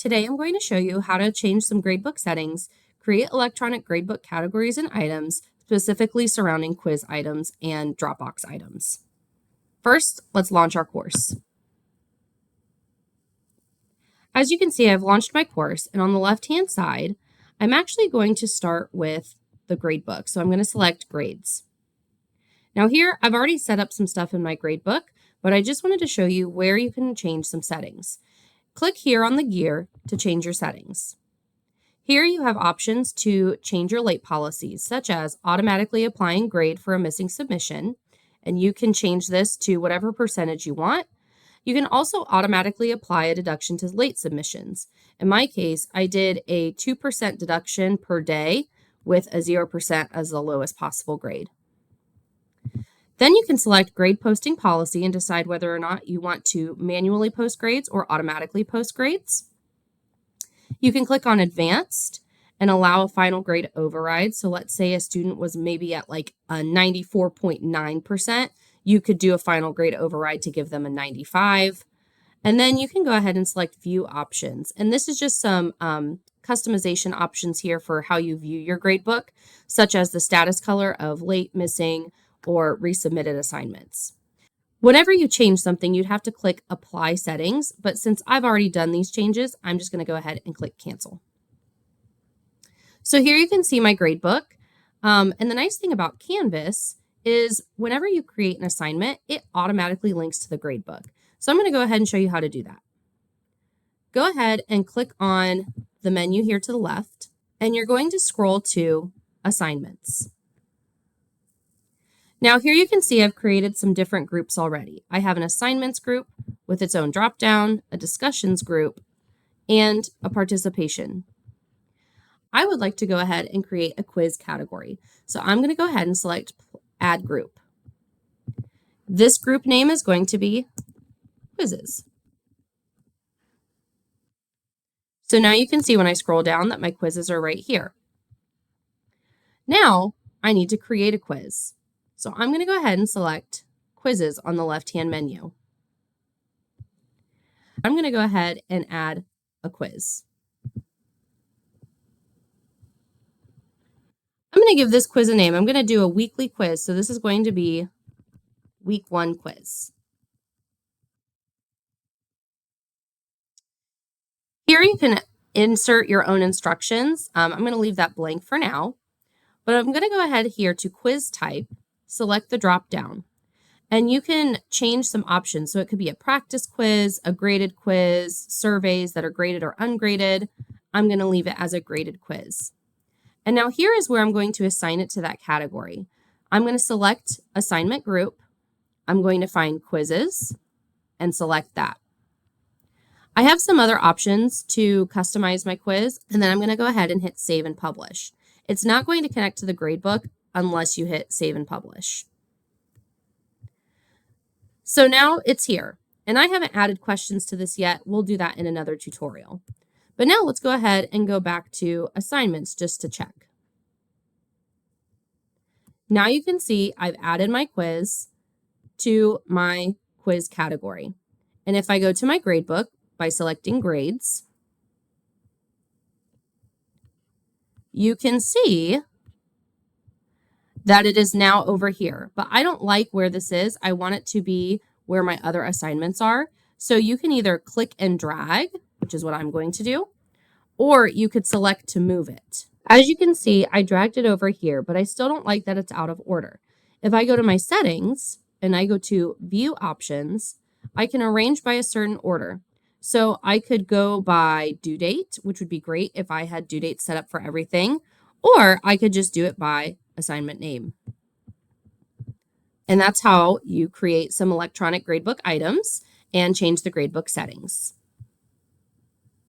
Today I'm going to show you how to change some gradebook settings, create electronic gradebook categories and items, specifically surrounding quiz items and Dropbox items. First, let's launch our course. As you can see, I've launched my course, and on the left-hand side, I'm actually going to start with the gradebook. So I'm going to select grades. Now here, I've already set up some stuff in my gradebook, but I just wanted to show you where you can change some settings. Click here on the gear to change your settings. Here you have options to change your late policies, such as automatically applying grade for a missing submission, and you can change this to whatever percentage you want. You can also automatically apply a deduction to late submissions. In my case, I did a 2% deduction per day with a 0% as the lowest possible grade. Then you can select grade posting policy and decide whether or not you want to manually post grades or automatically post grades. You can click on advanced and allow a final grade override. So let's say a student was maybe at like a 94.9%. You could do a final grade override to give them a 95. And then you can go ahead and select view options. And this is just some customization options here for how you view your gradebook, such as the status color of late, missing, or resubmitted assignments. Whenever you change something, you'd have to click apply settings, but since I've already done these changes, I'm just going to go ahead and click cancel. So here you can see my gradebook. And the nice thing about Canvas is whenever you create an assignment, it automatically links to the gradebook. So I'm going to go ahead and show you how to do that. Go ahead and click on the menu here to the left, and you're going to scroll to assignments. Now here you can see I've created some different groups already. I have an assignments group with its own dropdown, a discussions group, and a participation. I would like to go ahead and create a quiz category. So I'm going to go ahead and select add group. This group name is going to be quizzes. So now you can see when I scroll down that my quizzes are right here. Now I need to create a quiz. So I'm going to go ahead and select quizzes on the left-hand menu. I'm going to go ahead and add a quiz. I'm going to give this quiz a name. I'm going to do a weekly quiz. So this is going to be week 1 quiz. Here you can insert your own instructions. I'm going to leave that blank for now, but I'm going to go ahead here to quiz type, select the drop down, and you can change some options. So it could be a practice quiz, a graded quiz, surveys that are graded or ungraded. I'm going to leave it as a graded quiz. And now here is where I'm going to assign it to that category. I'm going to select assignment group. I'm going to find quizzes and select that. I have some other options to customize my quiz, and then I'm going to go ahead and hit save and publish. It's not going to connect to the gradebook unless you hit save and publish. So now it's here, and I haven't added questions to this yet. We'll do that in another tutorial. But now let's go ahead and go back to assignments just to check. Now you can see I've added my quiz to my quiz category. And if I go to my gradebook by selecting grades, you can see that it is now over here, but I don't like where this is. I want it to be where my other assignments are. So you can either click and drag, which is what I'm going to do, or you could select to move it. As you can see, I dragged it over here, but I still don't like that it's out of order. If I go to my settings and I go to view options, I can arrange by a certain order. So I could go by due date, which would be great if I had due dates set up for everything, or I could just do it by assignment name. And that's how you create some electronic gradebook items and change the gradebook settings.